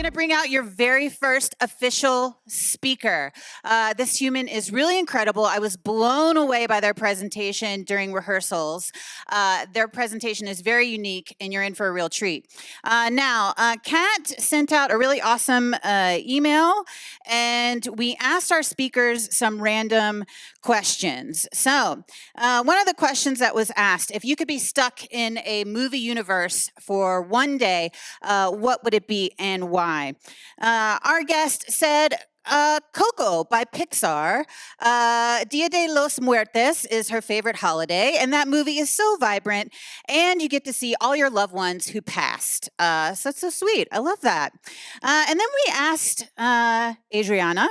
going to bring out your very first official speaker. This human is really incredible. I was blown away by their presentation during rehearsals. Their presentation is very unique, and you're in for a real treat. Now, Kat sent out a really awesome email, and we asked our speakers some random questions. So, one of the questions that was asked, if you could be stuck in a movie universe for one day, what would it be and why? Our guest said Coco by Pixar. Dia de los Muertos is her favorite holiday, and that movie is so vibrant, and you get to see all your loved ones who passed. So that's so sweet. I love that. And then we asked Adrianna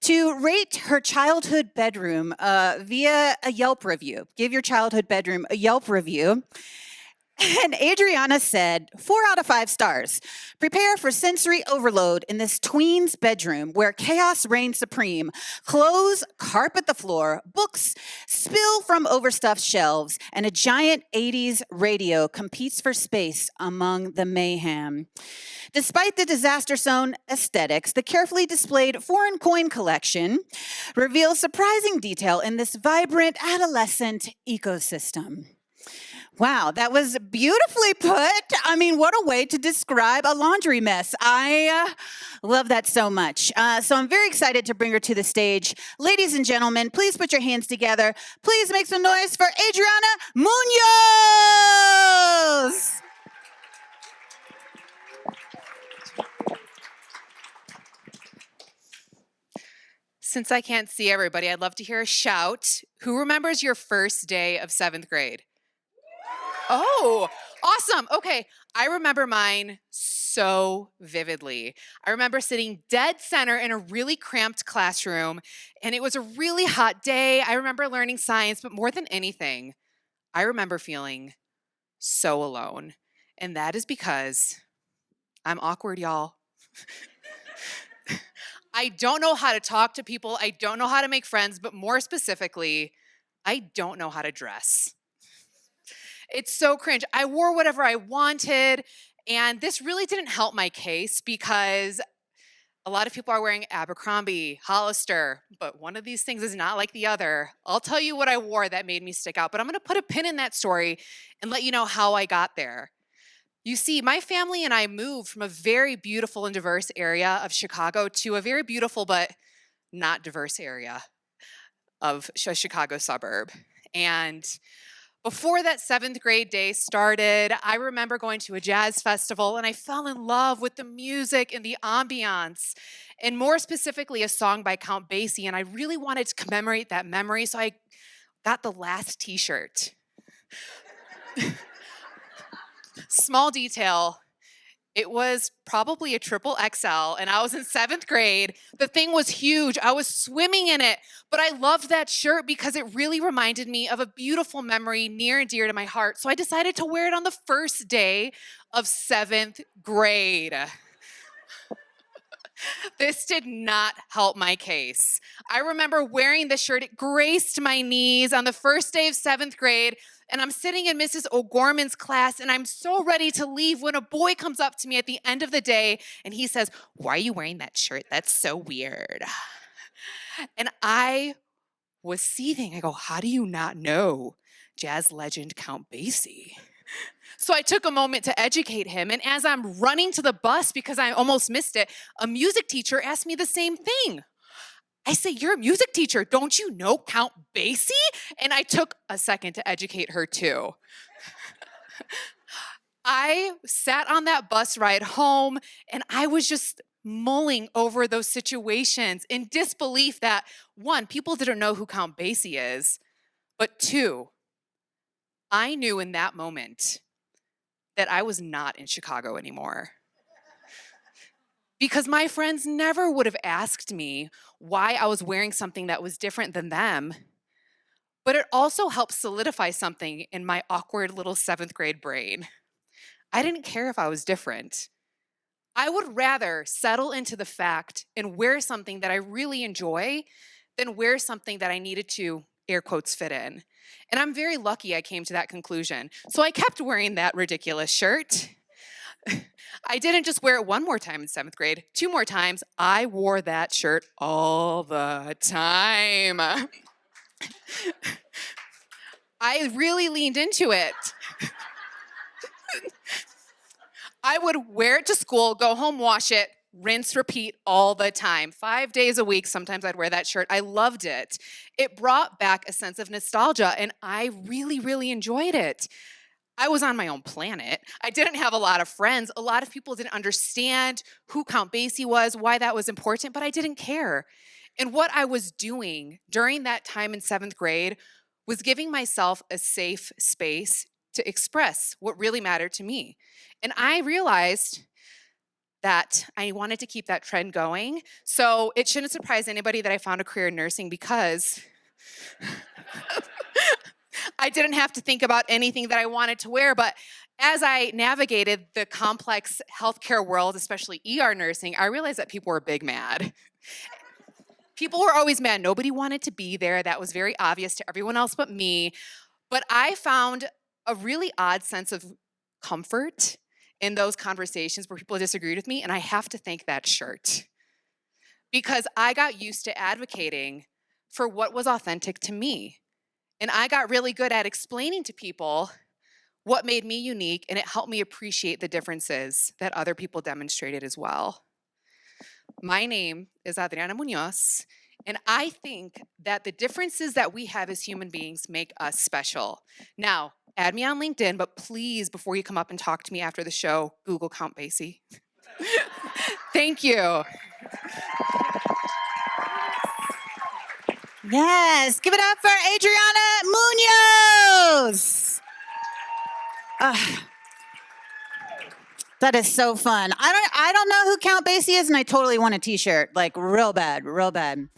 to rate her childhood bedroom via a Yelp review. Give your childhood bedroom a Yelp review. And Adrianna said, 4 out of 5 stars. Prepare for sensory overload in this tween's bedroom where chaos reigns supreme. Clothes carpet the floor, books spill from overstuffed shelves, and a giant 80s radio competes for space among the mayhem. Despite the disaster zone aesthetics, the carefully displayed foreign coin collection reveals surprising detail in this vibrant adolescent ecosystem. Wow, that was beautifully put. I mean, what a way to describe a laundry mess. I love that so much. So I'm very excited to bring her to the stage. Ladies and gentlemen, please put your hands together. Please make some noise for Adrianna Munoz. Since I can't see everybody, I'd love to hear a shout. Who remembers your first day of 7th grade? Oh, awesome. Okay, I remember mine so vividly. I remember sitting dead center in a really cramped classroom, and it was a really hot day. I remember learning science, but more than anything, I remember feeling so alone. And that is because I'm awkward, y'all. I don't know how to talk to people. I don't know how to make friends, but more specifically, I don't know how to dress. It's so cringe. I wore whatever I wanted, and this really didn't help my case because a lot of people are wearing Abercrombie, Hollister, but one of these things is not like the other. I'll tell you what I wore that made me stick out, but I'm going to put a pin in that story and let you know how I got there. You see, my family and I moved from a very beautiful and diverse area of Chicago to a very beautiful but not diverse area of a Chicago suburb. And before that 7th grade day started, I remember going to a jazz festival and I fell in love with the music and the ambiance, and more specifically, a song by Count Basie. And I really wanted to commemorate that memory, so I got the last t-shirt. Small detail, it was probably a triple XL, and I was in 7th grade. The thing was huge. I was swimming in it, but I loved that shirt because it really reminded me of a beautiful memory near and dear to my heart. So I decided to wear it on the first day of 7th grade. This did not help my case. I remember wearing the shirt. It graced my knees on the first day of 7th grade, and I'm sitting in Mrs. O'Gorman's class, and I'm so ready to leave when a boy comes up to me at the end of the day, and he says, "Why are you wearing that shirt? That's so weird." And I was seething. I go, "How do you not know jazz legend Count Basie?" So I took a moment to educate him, and as I'm running to the bus because I almost missed it, a music teacher asked me the same thing. I said, "You're a music teacher. Don't you know Count Basie?" And I took a second to educate her too. I sat on that bus ride home, and I was just mulling over those situations in disbelief that, one, people didn't know who Count Basie is, but two, I knew in that moment that I was not in Chicago anymore. Because my friends never would have asked me why I was wearing something that was different than them. But it also helped solidify something in my awkward little 7th grade brain. I didn't care if I was different. I would rather settle into the fact and wear something that I really enjoy than wear something that I needed to, air quotes, fit in. And I'm very lucky I came to that conclusion. So I kept wearing that ridiculous shirt. I didn't just wear it one more time in 7th grade, 2 more times. I wore that shirt all the time. I really leaned into it. I would wear it to school, go home, wash it, rinse, repeat all the time. 5 days a week, sometimes I'd wear that shirt. I loved it. It brought back a sense of nostalgia, and I really, really enjoyed it. I was on my own planet. I didn't have a lot of friends. A lot of people didn't understand who Count Basie was, why that was important, but I didn't care. And what I was doing during that time in 7th grade was giving myself a safe space to express what really mattered to me. And I realized that I wanted to keep that trend going. So it shouldn't surprise anybody that I found a career in nursing because I didn't have to think about anything that I wanted to wear. But as I navigated the complex healthcare world, especially ER nursing, I realized that people were big mad. People were always mad. Nobody wanted to be there. That was very obvious to everyone else but me. But I found a really odd sense of comfort in those conversations where people disagreed with me. And I have to thank that shirt because I got used to advocating for what was authentic to me. And I got really good at explaining to people what made me unique, and it helped me appreciate the differences that other people demonstrated as well. My name is Adrianna Munoz, and I think that the differences that we have as human beings make us special. Now, add me on LinkedIn, but please, before you come up and talk to me after the show, Google Count Basie. Thank you. Yes, give it up for Adrianna Munoz. That is so fun. I don't know who Count Basie is, and I totally want a t-shirt, like real bad, real bad.